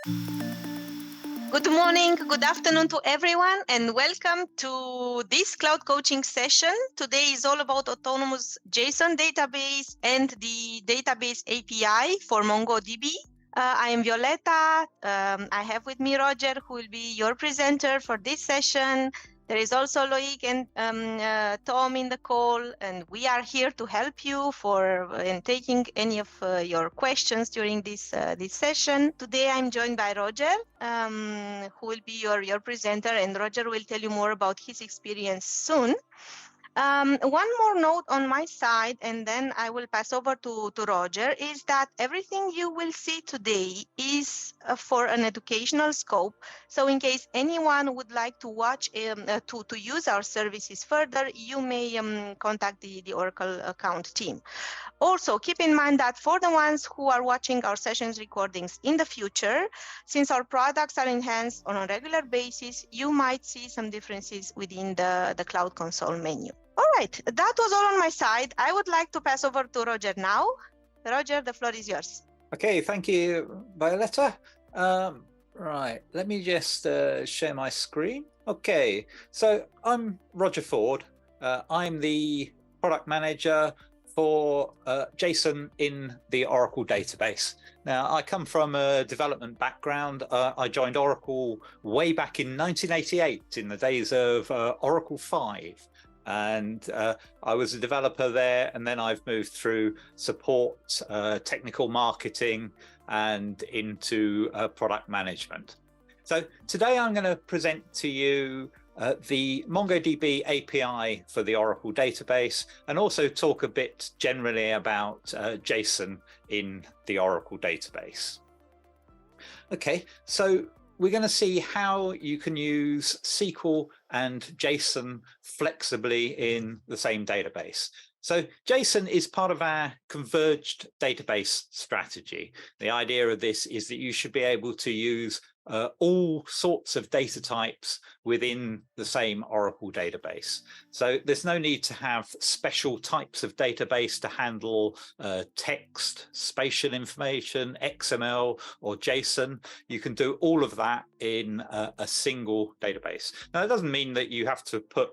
Good morning, good afternoon to everyone, and welcome to this cloud coaching session. Today is all about Autonomous JSON Database and the database API for MongoDB. I am Violeta. I have with me Roger, who will be your presenter for this session. There is also Loic and Tom in the call, and we are here to help you in taking any of your questions during this session. Today, I'm joined by Roger, who will be your presenter, and Roger will tell you more about his experience soon. One more note on my side, and then I will pass over to Roger, is that everything you will see today is for an educational scope. So in case anyone would like to watch, to use our services further, you may contact the Oracle account team. Also, keep in mind that for the ones who are watching our sessions recordings in the future, since our products are enhanced on a regular basis, you might see some differences within the Cloud Console menu. All right, that was all on my side. I would like to pass over to Roger now. Roger, the floor is yours. Okay, thank you, Violeta. Right, let me just share my screen. Okay, so I'm Roger Ford. I'm the product manager for JSON in the Oracle database. Now, I come from a development background. I joined Oracle way back in 1988 in the days of Oracle 5. And I was a developer there, and then I've moved through support, technical marketing, and into product management. So today I'm going to present to you the MongoDB API for the Oracle database, and also talk a bit generally about JSON in the Oracle database. Okay, so we're going to see how you can use SQL and JSON flexibly in the same database. So JSON is part of our converged database strategy. The idea of this is that you should be able to use all sorts of data types within the same Oracle database. So there's no need to have special types of database to handle text, spatial information, XML, or JSON. You can do all of that in a single database. Now, it doesn't mean that you have to put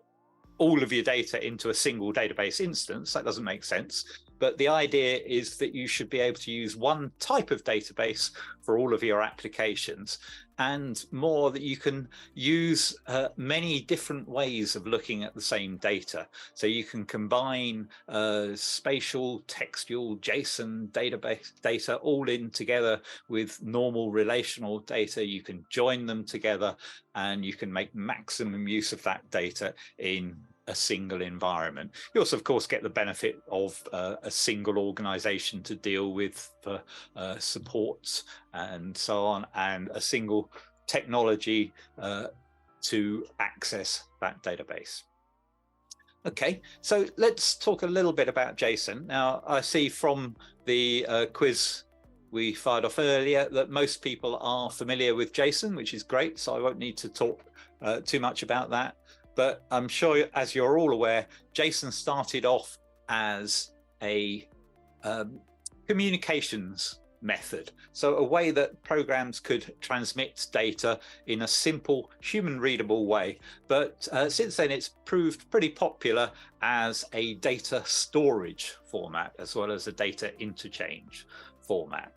all of your data into a single database instance. That doesn't make sense. But the idea is that you should be able to use one type of database for all of your applications, and more that you can use many different ways of looking at the same data. So you can combine spatial, textual, JSON database data all in together with normal relational data. You can join them together, and you can make maximum use of that data in a single environment. You also, of course, get the benefit of a single organization to deal with for supports and so on, and a single technology to access that database. Okay, so let's talk a little bit about JSON. Now, I see from the quiz we fired off earlier that most people are familiar with JSON, which is great, so I won't need to talk too much about that. But I'm sure, as you're all aware, JSON started off as a communications method. So a way that programs could transmit data in a simple, human-readable way. But since then, it's proved pretty popular as a data storage format, as well as a data interchange format.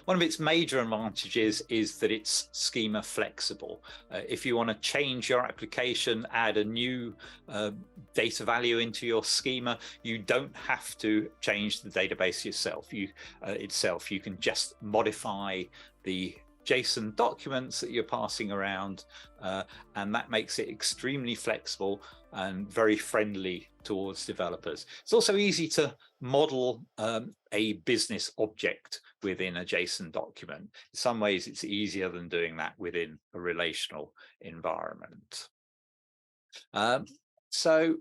One of its major advantages is that it's schema flexible. If you want to change your application, add a new data value into your schema, you don't have to change the database yourself. You can just modify the JSON documents that you're passing around, and that makes it extremely flexible and very friendly towards developers. It's also easy to model a business object within a JSON document. In some ways, it's easier than doing that within a relational environment. So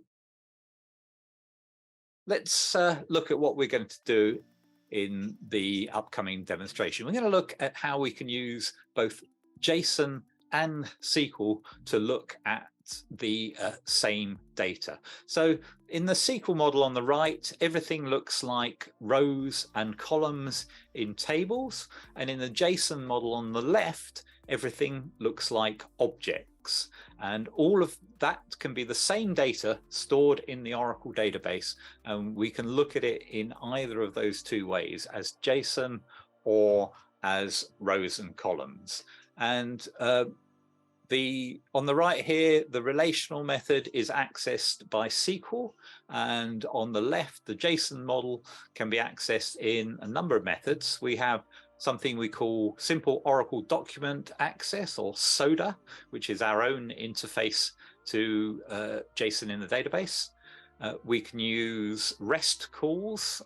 let's look at what we're going to do in the upcoming demonstration. We're going to look at how we can use both JSON and SQL to look at the same data. So in the SQL model on the right, everything looks like rows and columns in tables, and in the JSON model on the left, everything looks like objects. And all of that can be the same data stored in the Oracle database, and we can look at it in either of those two ways, as JSON or as rows and columns. And on the right here, the relational method is accessed by SQL, and on the left, the JSON model can be accessed in a number of methods. We have something we call Simple Oracle Document Access, or SODA, which is our own interface to JSON in the database. We can use REST calls,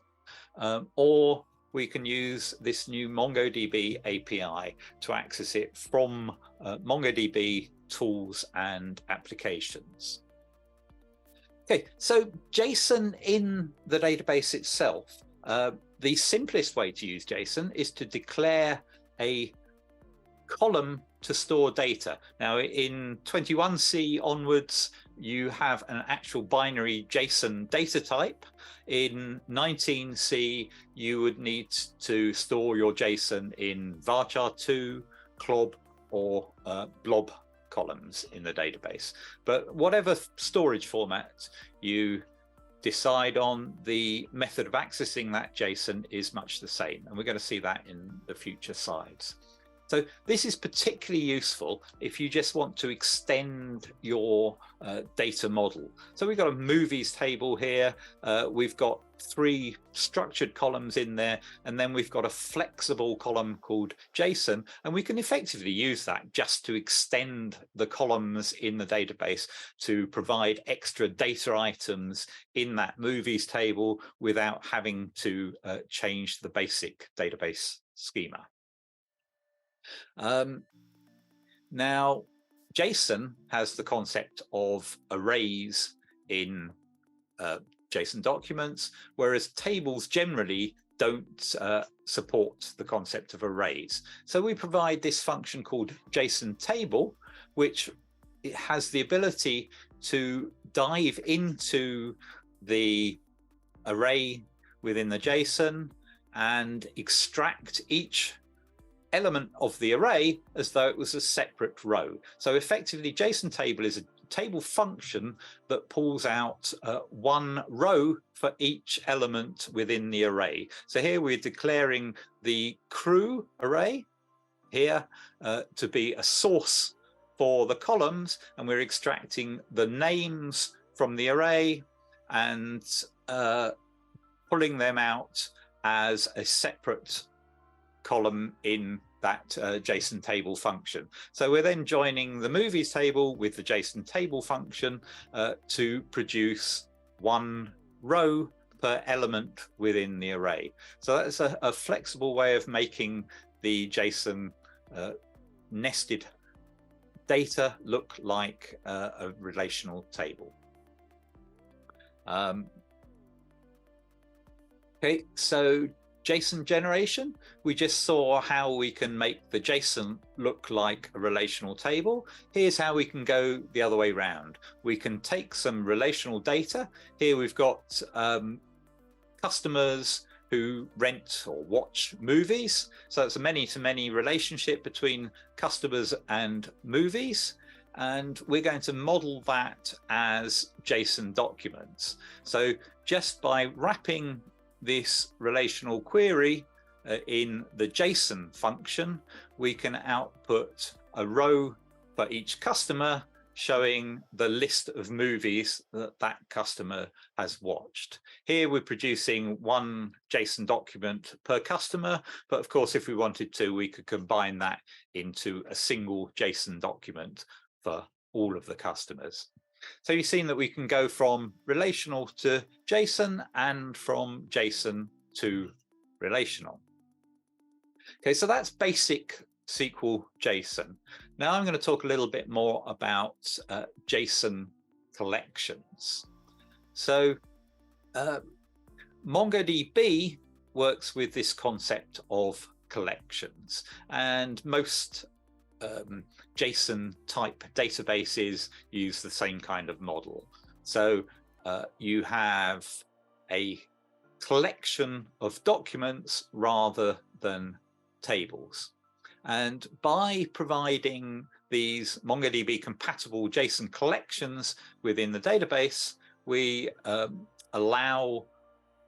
or we can use this new MongoDB API to access it from MongoDB tools and applications. Okay, so JSON in the database itself, the simplest way to use JSON is to declare a column to store data. Now in 21C onwards, you have an actual binary JSON data type. In 19C, you would need to store your JSON in varchar2, clob, or blob columns in the database. But whatever storage format you decide on, the method of accessing that JSON is much the same. And we're going to see that in the future slides. So this is particularly useful if you just want to extend your data model. So we've got a movies table here. We've got 3 structured columns in there, and then we've got a flexible column called JSON, and we can effectively use that just to extend the columns in the database to provide extra data items in that movies table without having to change the basic database schema. Now, JSON has the concept of arrays in JSON documents, whereas tables generally don't support the concept of arrays. So we provide this function called JSON table, which it has the ability to dive into the array within the JSON and extract each element of the array as though it was a separate row. So effectively, JSON table is a table function that pulls out one row for each element within the array. So here we're declaring the crew array here to be a source for the columns, and we're extracting the names from the array and pulling them out as a separate column in that JSON table function. So we're then joining the movies table with the JSON table function to produce one row per element within the array. So that's a flexible way of making the JSON nested data look like a relational table. Okay, so JSON generation, we just saw how we can make the JSON look like a relational table. Here's how we can go the other way around. We can take some relational data. Here we've got customers who rent or watch movies. So it's a many-to-many relationship between customers and movies. And we're going to model that as JSON documents. So just by wrapping this relational query in the JSON function, we can output a row for each customer showing the list of movies that that customer has watched. Here we're producing one JSON document per customer, but of course, if we wanted to, we could combine that into a single JSON document for all of the customers. So you've seen that we can go from relational to JSON and from JSON to relational. Okay, so that's basic SQL JSON. Now I'm going to talk a little bit more about JSON collections. So MongoDB works with this concept of collections, and most JSON type databases use the same kind of model. So you have a collection of documents rather than tables. And by providing these MongoDB compatible JSON collections within the database, we allow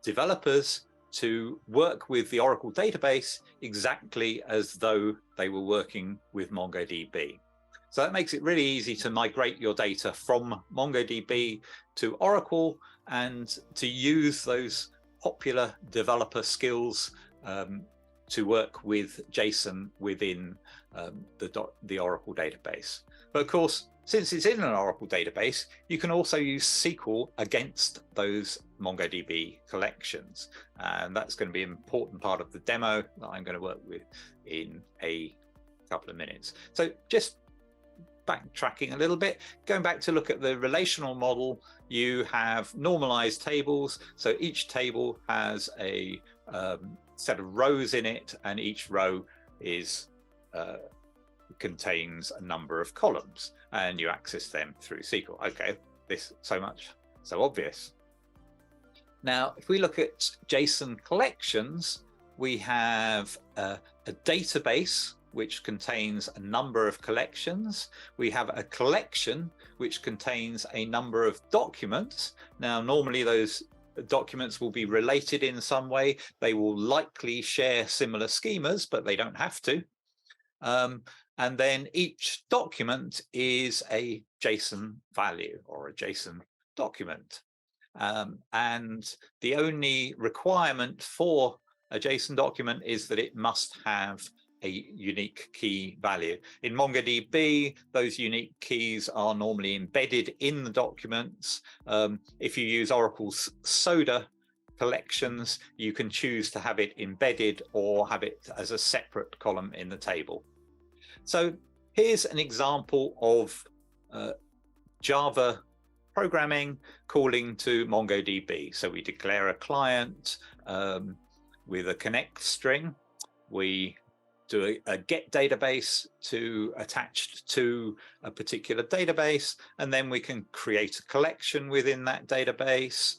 developers to work with the Oracle database exactly as though they were working with MongoDB. So that makes it really easy to migrate your data from MongoDB to Oracle and to use those popular developer skills to work with JSON within the Oracle database. But of course, since it's in an Oracle database, you can also use SQL against those MongoDB collections. And that's going to be an important part of the demo that I'm going to work with in a couple of minutes. So just backtracking a little bit, going back to look at the relational model, you have normalized tables. So each table has a set of rows in it, and each row is contains a number of columns, and you access them through SQL. Okay, this so obvious. Now, if we look at JSON collections, we have a database which contains a number of collections. We have a collection which contains a number of documents. Now, normally those documents will be related in some way. They will likely share similar schemas, but they don't have to. And then each document is a JSON value or a JSON document. And the only requirement for a JSON document is that it must have a unique key value. In MongoDB, those unique keys are normally embedded in the documents. If you use Oracle's SODA collections, you can choose to have it embedded or have it as a separate column in the table. So here's an example of Java programming calling to MongoDB. So we declare a client with a connect string. We do a get database attached to a particular database, and then we can create a collection within that database.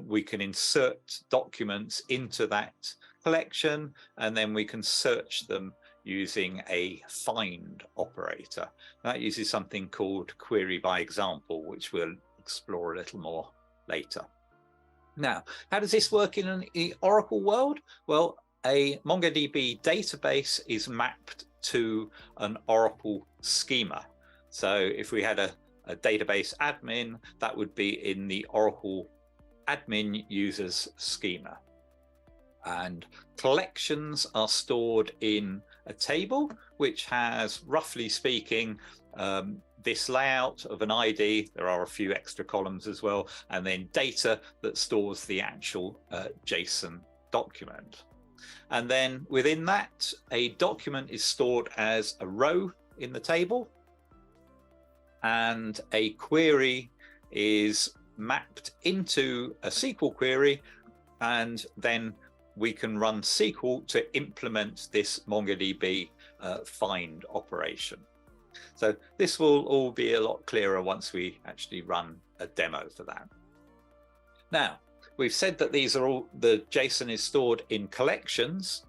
We can insert documents into that collection, and then we can search them using a find operator. That uses something called query by example, which we'll explore a little more later. Now, how does this work in an Oracle world? Well, a MongoDB database is mapped to an Oracle schema. So if we had a database admin, that would be in the Oracle admin users schema. And collections are stored in a table, which has, roughly speaking, this layout of an ID. There are a few extra columns as well, and then data that stores the actual JSON document. And then within that, a document is stored as a row in the table, and a query is mapped into a SQL query, and then we can run SQL to implement this MongoDB find operation. So this will all be a lot clearer once we actually run a demo for that. Now, we've said that these are all, the JSON is stored in collections,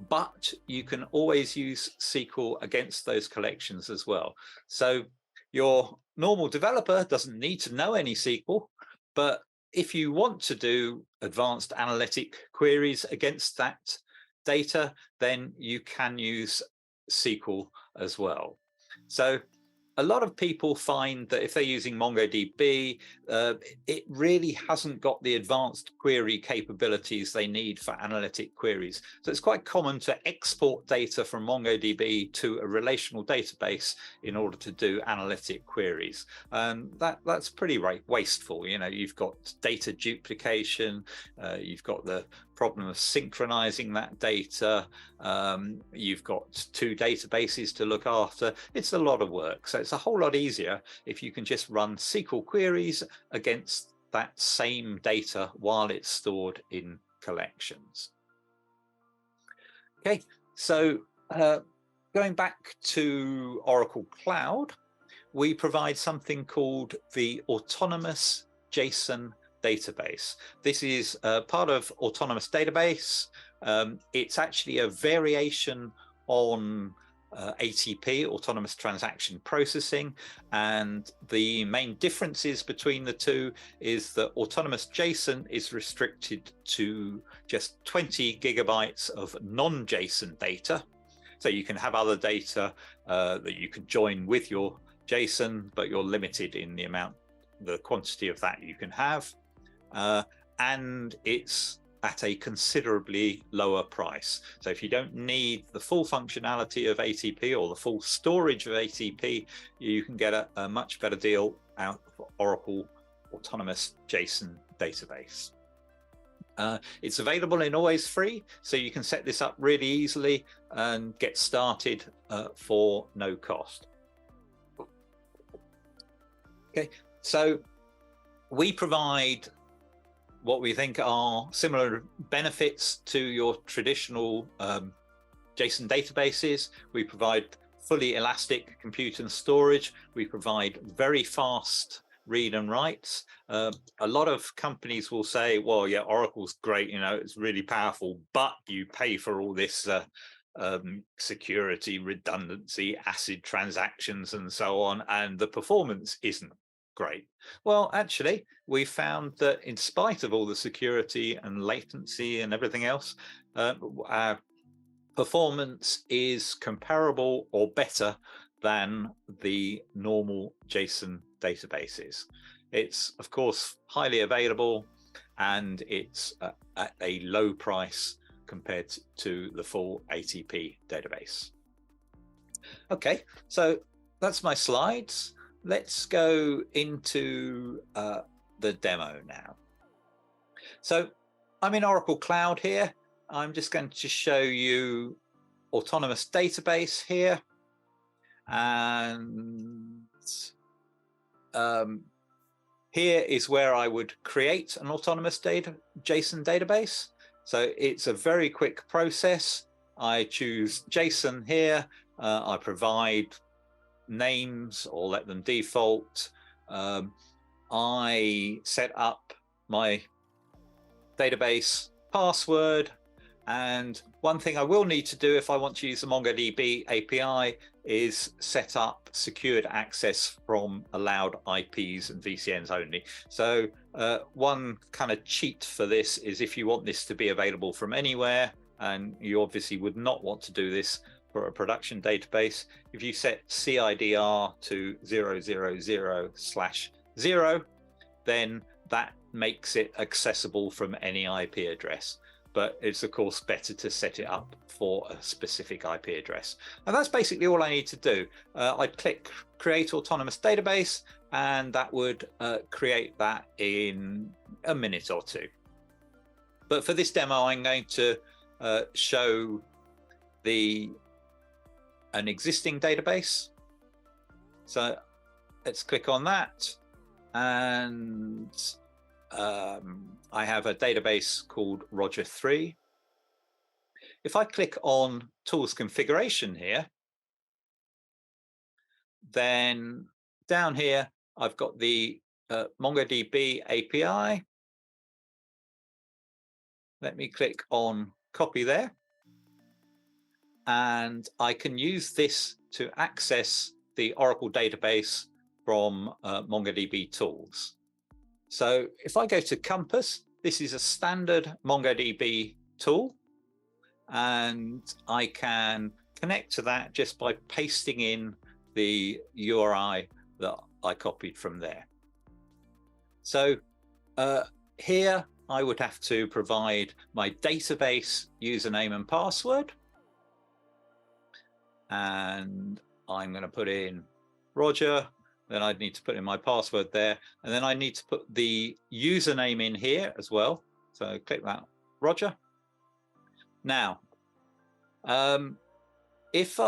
but you can always use SQL against those collections as well. So your normal developer doesn't need to know any SQL, but if you want to do advanced analytic queries against that data, then you can use SQL as well. So a lot of people find that if they're using MongoDB, it really hasn't got the advanced query capabilities they need for analytic queries. So it's quite common to export data from MongoDB to a relational database in order to do analytic queries. And that's pretty wasteful. You know, you've got data duplication, you've got the problem of synchronizing that data, you've got two databases to look after. It's a lot of work. So it's a whole lot easier if you can just run SQL queries against that same data while it's stored in collections. Okay, so going back to Oracle Cloud, we provide something called the Autonomous JSON Database. This is part of Autonomous Database. It's actually a variation on ATP, Autonomous Transaction Processing, and the main differences between the two is that Autonomous JSON is restricted to just 20 gigabytes of non-JSON data. So you can have other data that you can join with your JSON, but you're limited in the quantity of that you can have. And it's at a considerably lower price. So if you don't need the full functionality of ATP or the full storage of ATP, you can get a much better deal out of Oracle Autonomous JSON Database. It's available in Always Free, so you can set this up really easily and get started for no cost. Okay, so we provide what we think are similar benefits to your traditional JSON databases. We provide fully elastic compute and storage. We provide very fast read and writes. A lot of companies will say, well, yeah, Oracle's great, you know, it's really powerful, but you pay for all this security, redundancy, ACID transactions, and so on, and the performance isn't great. Well, actually, we found that in spite of all the security and latency and everything else, our performance is comparable or better than the normal JSON databases. It's, of course, highly available, and it's at a low price compared to the full ATP database. Okay, so that's my slides. Let's go into the demo now. So I'm in Oracle Cloud here. I'm just going to show you Autonomous Database here. And here is where I would create an Autonomous JSON database. So it's a very quick process. I choose JSON here. I provide names or let them default. I set up my database password, and one thing I will need to do if I want to use the MongoDB API is set up secured access from allowed IPs and VCNs only. So one kind of cheat for this is if you want this to be available from anywhere, and you obviously would not want to do this for a production database, if you set CIDR to 000/0, then that makes it accessible from any IP address. But it's of course better to set it up for a specific IP address. And that's basically all I need to do. I'd click Create Autonomous Database, and that would create that in a minute or two. But for this demo, I'm going to show an existing database. So let's click on that, and I have a database called Roger3. If I click on Tools Configuration here, then down here I've got the MongoDB API. Let me click on Copy there, and I can use this to access the Oracle database from MongoDB Tools. So if I go to Compass, this is a standard MongoDB tool, and I can connect to that just by pasting in the URI that I copied from there. So here I would have to provide my database username and password, and I'm going to put in Roger. Then I'd need to put in my password there, and then I need to put the username in here as well. So click that, Roger. Now, if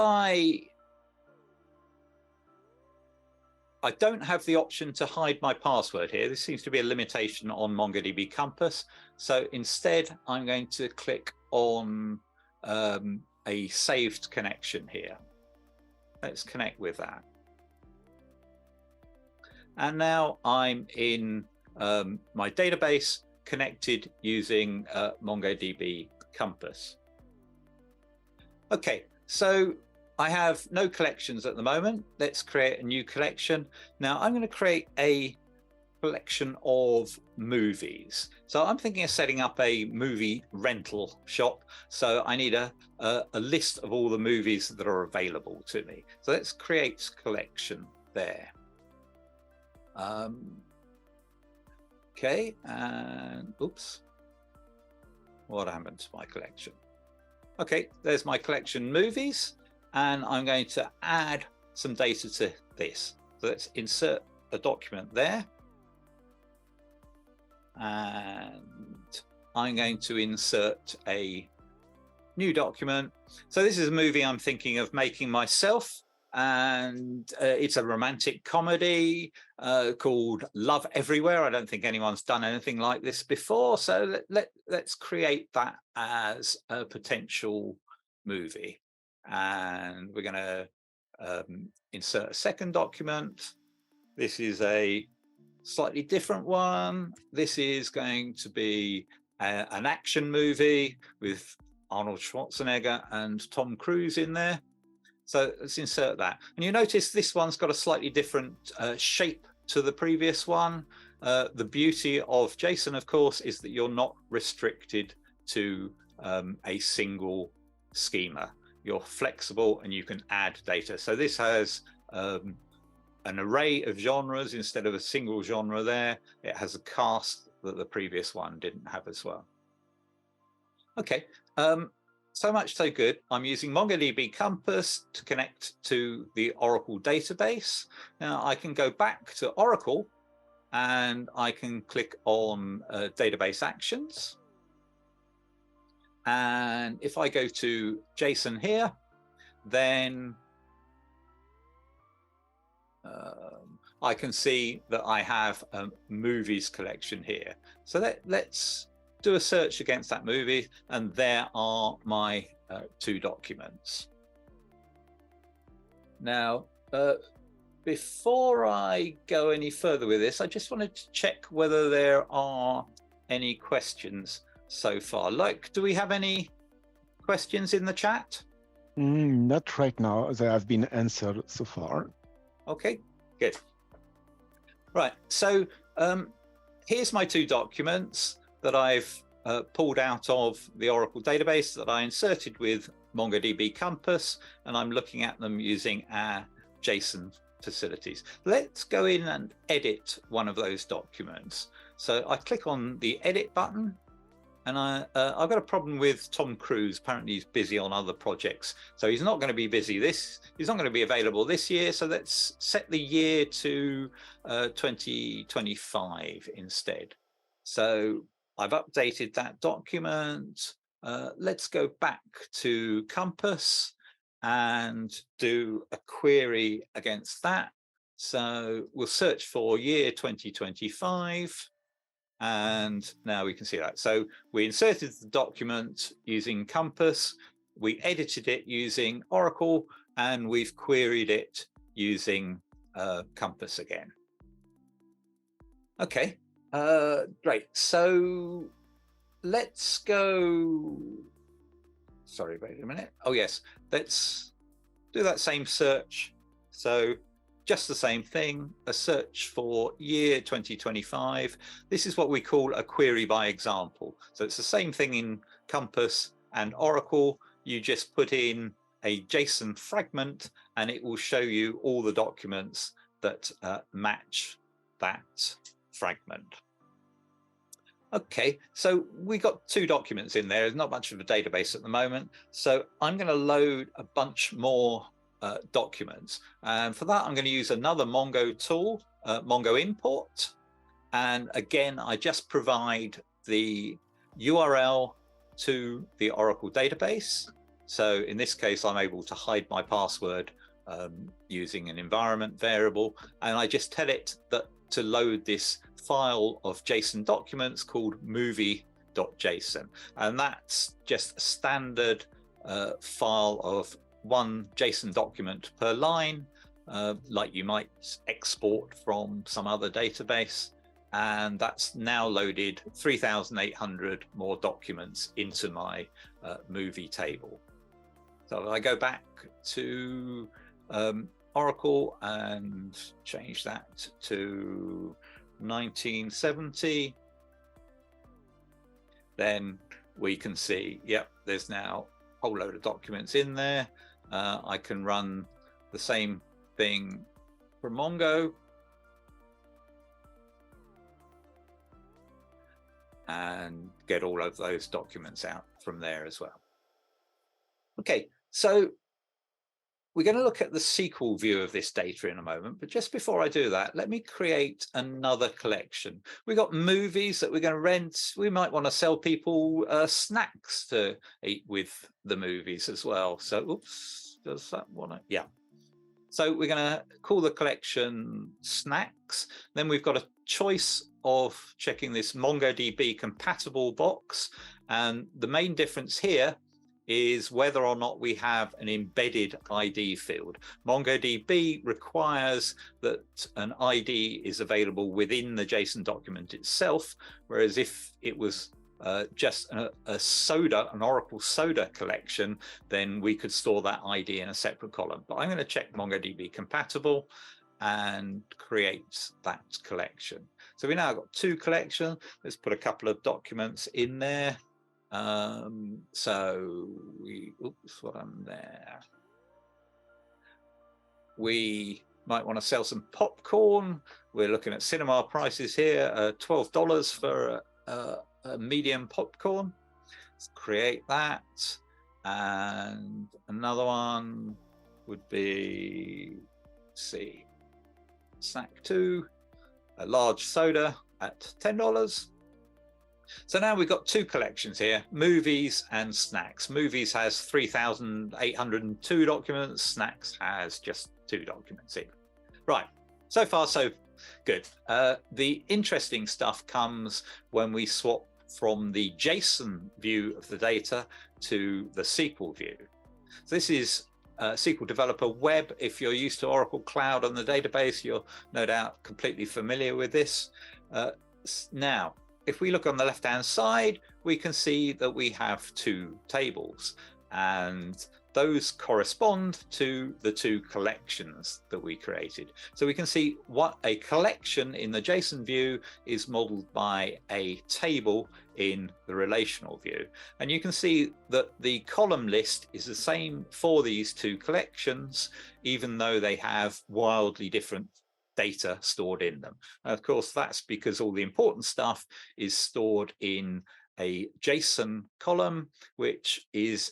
I don't have the option to hide my password here. This seems to be a limitation on MongoDB Compass. So instead, I'm going to click on a saved connection here. let's connect with that. And now I'm in my database connected using MongoDB Compass. Okay, so I have no collections at the moment. Let's create a new collection. Now I'm going to create a collection of movies. So I'm thinking of setting up a movie rental shop. So I need a list of all the movies that are available to me. So let's create collection there. Okay, and oops, what happened to my collection? Okay, there's my collection movies, and I'm going to add some data to this. So let's insert a document there. And I'm going to insert a new document. So this is a movie I'm thinking of making myself, and it's a romantic comedy called Love Everywhere. I don't think anyone's done anything like this before, so let's create that as a potential movie. And we're going to insert a second document. This is a slightly different one. This is going to be an action movie with Arnold Schwarzenegger and Tom Cruise in there. So let's insert that. And you notice this one's got a slightly different shape to the previous one. The beauty of JSON, of course, is that you're not restricted to a single schema. You're flexible and you can add data. So this has an array of genres instead of a single genre there. It has a cast that the previous one didn't have as well. Okay, so much so good. I'm using MongoDB Compass to connect to the Oracle database. Now I can go back to Oracle and I can click on database actions. And if I go to JSON here, then I can see that I have a movies collection here. So let's do a search against that movie, and there are my two documents. Now, before I go any further with this, I just wanted to check whether there are any questions so far. Like, do we have any questions in the chat? Not right now. They have been answered so far. Okay, good. Right, so here's my two documents that I've pulled out of the Oracle database that I inserted with MongoDB Compass, and I'm looking at them using our JSON facilities. Let's go in and edit one of those documents. So I click on the edit button, and I've got a problem with Tom Cruise. Apparently he's busy on other projects, so he's not going to be busy he's not going to be available this year. So let's set the year to 2025 instead. So I've updated that document. Let's go back to Compass and do a query against that. So we'll search for year 2025. And now we can see that. So we inserted the document using Compass, we edited it using Oracle, and we've queried it using Compass again. Okay, great. So let's go. Sorry, wait a minute. Oh, yes, let's do that same search. So just the same thing, a search for year 2025. This is what we call a query by example. So it's the same thing in Compass and Oracle. You just put in a JSON fragment and it will show you all the documents that match that fragment. Okay, so we got two documents in there. There's not much of a database at the moment. So I'm going to load a bunch more documents, and for that I'm going to use another Mongo tool, Mongo import, and again I just provide the URL to the Oracle database. So in this case I'm able to hide my password using an environment variable, and I just tell it that to load this file of JSON documents called movie.json, and that's just a standard file of one JSON document per line, like you might export from some other database. And that's now loaded 3,800 more documents into my movie table. So if I go back to Oracle and change that to 1970, then we can see, yep, there's now a whole load of documents in there. I can run the same thing from Mongo. And get all of those documents out from there as well. Okay, so we're going to look at the SQL view of this data in a moment, but just before I do that, let me create another collection. We've got movies that we're going to rent. We might want to sell people snacks to eat with the movies as well. So, oops, does that want to? Yeah. So we're going to call the collection snacks. Then we've got a choice of checking this MongoDB compatible box. And the main difference here is whether or not we have an embedded ID field. MongoDB requires that an ID is available within the JSON document itself, whereas if it was just an Oracle Soda collection, then we could store that ID in a separate column. But I'm going to check MongoDB compatible and create that collection. So we now got two collections. Let's put a couple of documents in there. So we, oops, what I'm there. We might want to sell some popcorn. We're looking at cinema prices here, $12 for a medium popcorn. Let's create that. And another one would be, let's see, snack 2, a large soda at $10. So now we've got two collections here, movies and snacks. Movies has 3,802 documents, snacks has just 2 documents in. Right, so far so good. The interesting stuff comes when we swap from the JSON view of the data to the SQL view. So this is SQL Developer Web. If you're used to Oracle Cloud on the database, you're no doubt completely familiar with this. Now, if we look on the left-hand side, we can see that we have 2 tables, and those correspond to the 2 collections that we created. So we can see what a collection in the JSON view is modeled by a table in the relational view. And you can see that the column list is the same for these 2 collections, even though they have wildly different data stored in them. And of course, that's because all the important stuff is stored in a JSON column, which is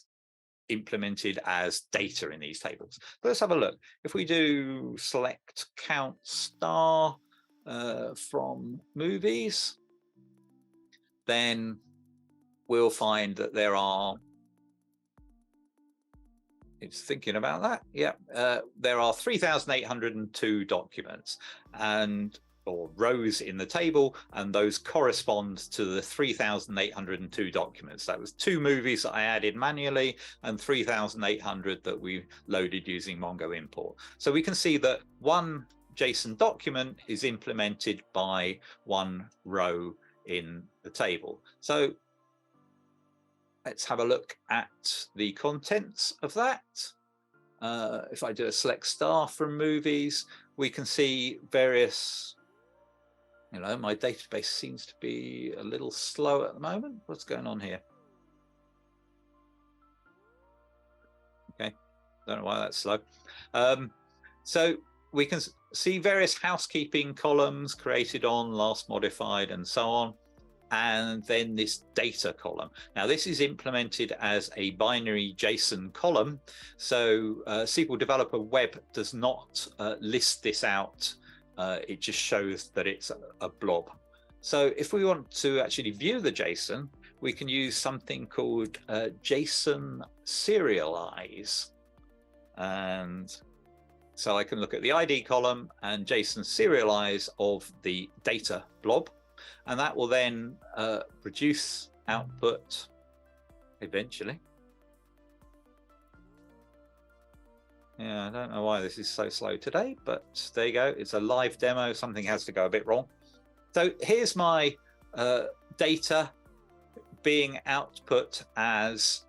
implemented as data in these tables. So let's have a look. If we do select count star from movies, then we'll find that there are, it's thinking about that. Yeah, there are 3,802 documents or rows in the table, and those correspond to the 3,802 documents. That was 2 movies that I added manually and 3,800 that we loaded using Mongo import. So we can see that one JSON document is implemented by one row in the table. So let's have a look at the contents of that. If I do a select star from movies, we can see various, my database seems to be a little slow at the moment. What's going on here? Okay, don't know why that's slow. So we can see various housekeeping columns created on, last modified, and so on. And then this data column. Now this is implemented as a binary JSON column. So SQL Developer Web does not list this out. It just shows that it's a blob. So if we want to actually view the JSON, we can use something called JSON serialize. And so I can look at the ID column and JSON serialize of the data blob. And that will then produce output eventually. Yeah, I don't know why this is so slow today, but there you go. It's a live demo. Something has to go a bit wrong. So here's my data being output as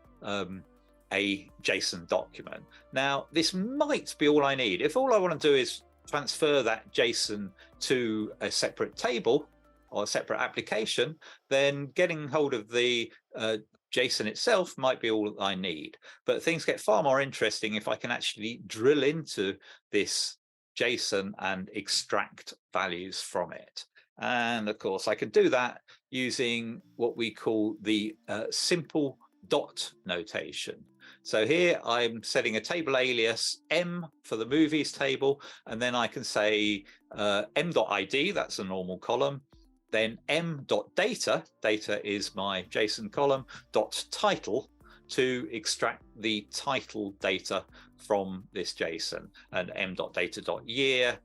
a JSON document. Now, this might be all I need. If all I want to do is transfer that JSON to a separate table or a separate application, then getting hold of the JSON itself might be all I need. But things get far more interesting if I can actually drill into this JSON and extract values from it. And of course, I can do that using what we call the simple dot notation. So here I'm setting a table alias M for the movies table, and then I can say m.id, that's a normal column, then m.data, data is my JSON column, .title to extract the title data from this JSON, and m.data.year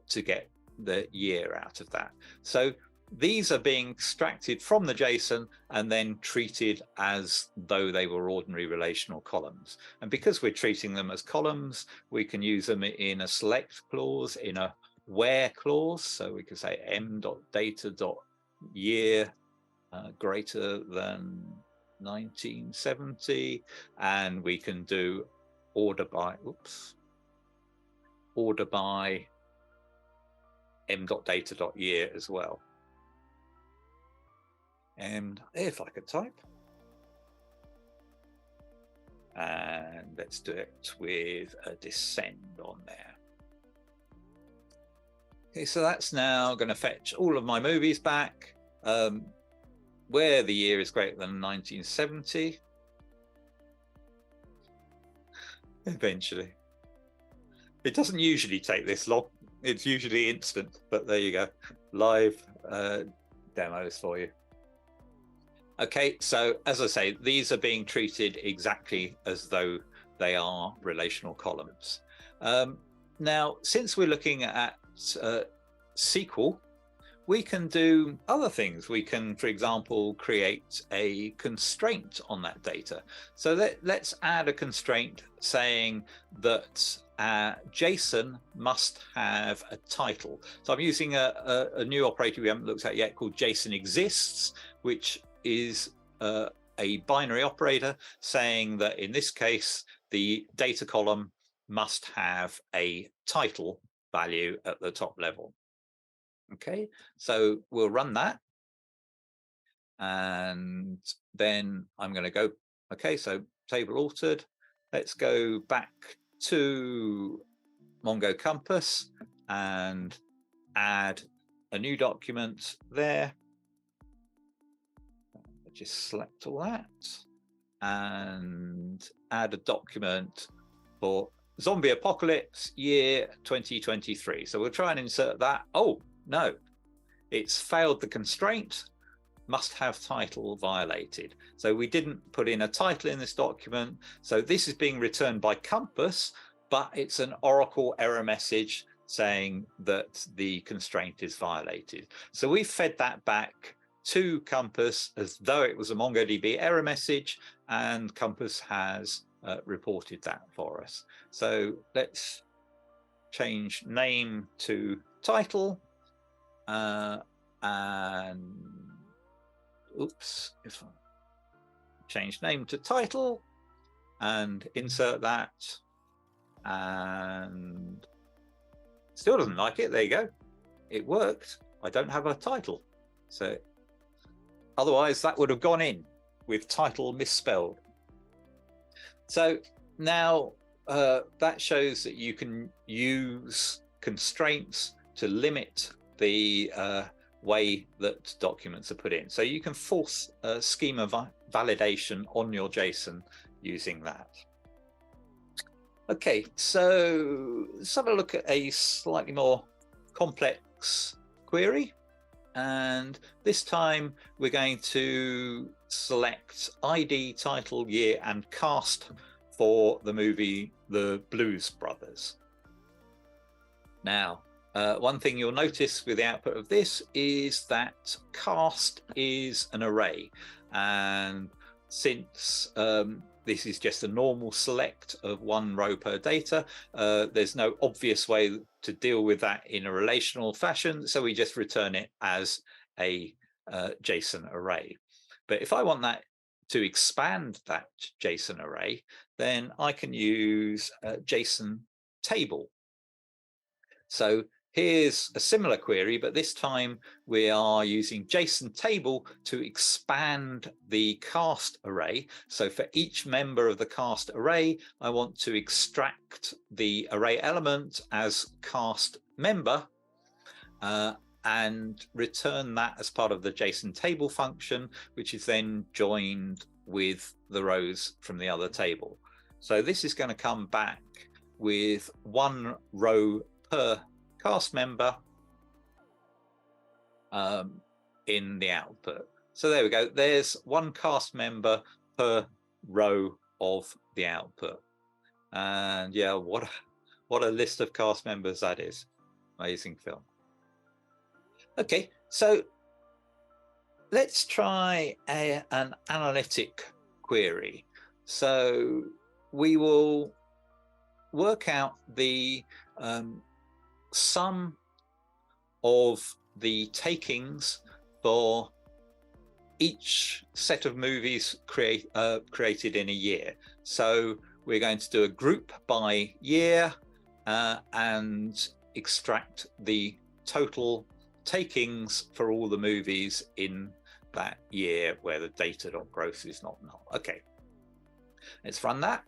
to get the year out of that. So these are being extracted from the JSON and then treated as though they were ordinary relational columns. And because we're treating them as columns, we can use them in a select clause, in a where clause. So we could say m.data.year greater than 1970, and we can do order by m.data.year as well. And if I could type, and let's do it with a descend on there. Okay, so that's now going to fetch all of my movies back, where the year is greater than 1970. Eventually. It doesn't usually take this long. It's usually instant, but there you go. Live demos for you. Okay, so as I say, these are being treated exactly as though they are relational columns. Now, since we're looking at SQL, we can do other things. We can, for example, create a constraint on that data. So let's add a constraint saying that JSON must have a title. So I'm using a new operator we haven't looked at yet called JSON exists, which is a binary operator saying that in this case, the data column must have a title value at the top level. Okay, so we'll run that. And then I'm going to go, okay, so table altered. Let's go back to Mongo Compass and add a new document there. Just select all that and add a document for Zombie Apocalypse year 2023. So we'll try and insert that. Oh, no, it's failed the constraint, must have title violated. So we didn't put in a title in this document. So this is being returned by Compass, but it's an Oracle error message saying that the constraint is violated. So we fed that back to Compass as though it was a MongoDB error message, and Compass has reported that for us. So let's change name to title, and if I change name to title and insert that, and still doesn't like it. There you go. It worked. I don't have a title. So otherwise that would have gone in with title misspelled. So now that shows that you can use constraints to limit the way that documents are put in. So you can force schema validation on your JSON using that. Okay, so let's have a look at a slightly more complex query. And this time we're going to select ID, title, year, and cast for the movie The Blues Brothers. Now, one thing you'll notice with the output of this is that cast is an array. And since this is just a normal select of one row per data. There's no obvious way to deal with that in a relational fashion, so we just return it as a JSON array. But if I want that to expand that JSON array, then I can use a JSON table. So here's a similar query, but this time we are using JSON table to expand the cast array. So for each member of the cast array, I want to extract the array element as cast member and return that as part of the JSON table function, which is then joined with the rows from the other table. So this is going to come back with one row per cast member in the output. So there we go. There's one cast member per row of the output. And yeah, what a list of cast members that is. Amazing film. Okay, so let's try an analytic query. So we will work out the sum of the takings for each set of movies created in a year. So we're going to do a group by year and extract the total takings for all the movies in that year where the data.gross is not null. Okay, let's run that.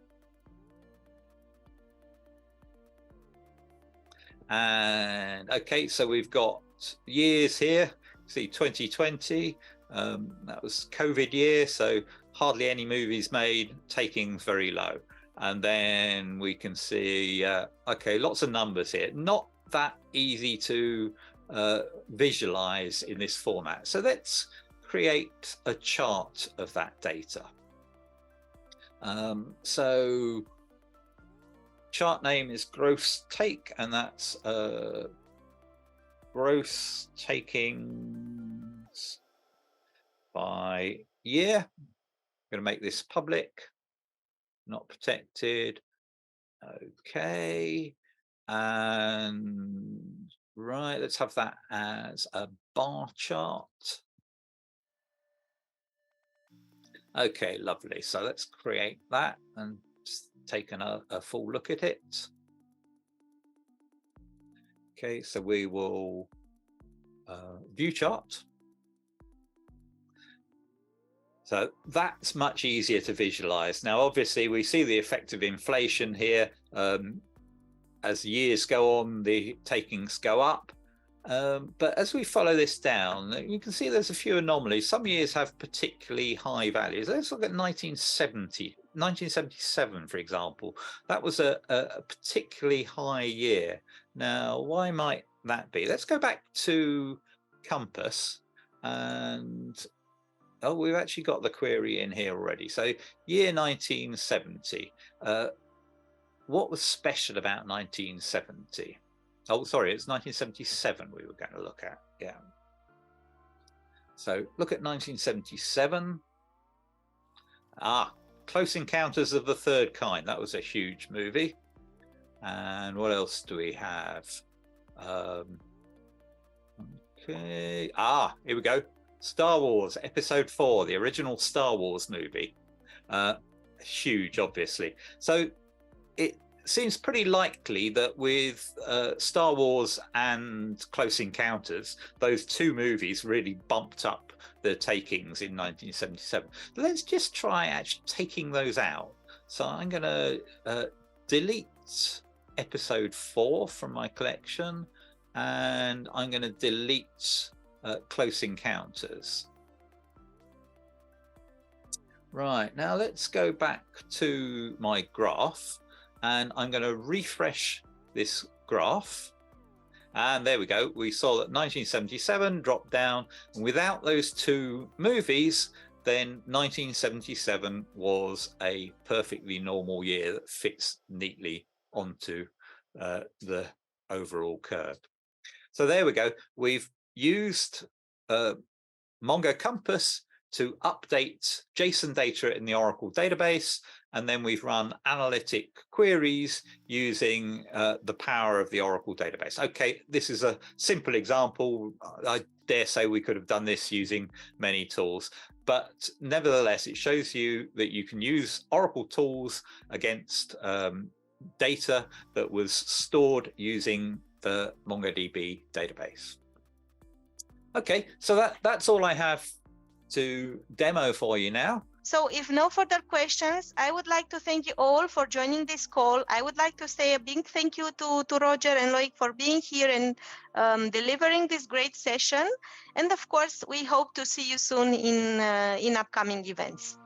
And okay, so we've got years here. See, 2020, that was COVID year, so hardly any movies made, takings very low. And then we can see, okay, lots of numbers here. Not that easy to visualize in this format. So let's create a chart of that data. So chart name is gross take, and that's gross takings by year. I'm going to make this public, not protected. Okay, and right, let's have that as a bar chart. Okay, lovely. So let's create that and take a full look at it. Okay, so we will view chart. So that's much easier to visualize. Now, obviously, we see the effect of inflation here. As years go on, the takings go up. But as we follow this down, you can see there's a few anomalies. Some years have particularly high values. Let's look at 1977, for example. That was a particularly high year. Now, why might that be? Let's go back to Compass and oh, we've actually got the query in here already. So year 1970. What was special about 1970? Oh, sorry, it's 1977 we were going to look at. Yeah. So look at 1977. Close Encounters of the Third Kind. That was a huge movie. And what else do we have? Okay. Here we go. Star Wars Episode 4, the original Star Wars movie. Huge, obviously. So it seems pretty likely that with Star Wars and Close Encounters, those two movies really bumped up the takings in 1977. But let's just try actually taking those out. So I'm going to delete Episode 4 from my collection, and I'm going to delete Close Encounters. Right, now let's go back to my graph, and I'm going to refresh this graph. And there we go. We saw that 1977 dropped down, and without those two movies, then 1977 was a perfectly normal year that fits neatly onto the overall curve. So there we go. We've used Mongo Compass to update JSON data in the Oracle database, and then we've run analytic queries using the power of the Oracle database. Okay, this is a simple example. I dare say we could have done this using many tools, but nevertheless, it shows you that you can use Oracle tools against data that was stored using the MongoDB database. Okay, so that's all I have to demo for you now. So if no further questions, I would like to thank you all for joining this call. I would like to say a big thank you to Roger and Loic for being here and delivering this great session. And of course, we hope to see you soon in upcoming events.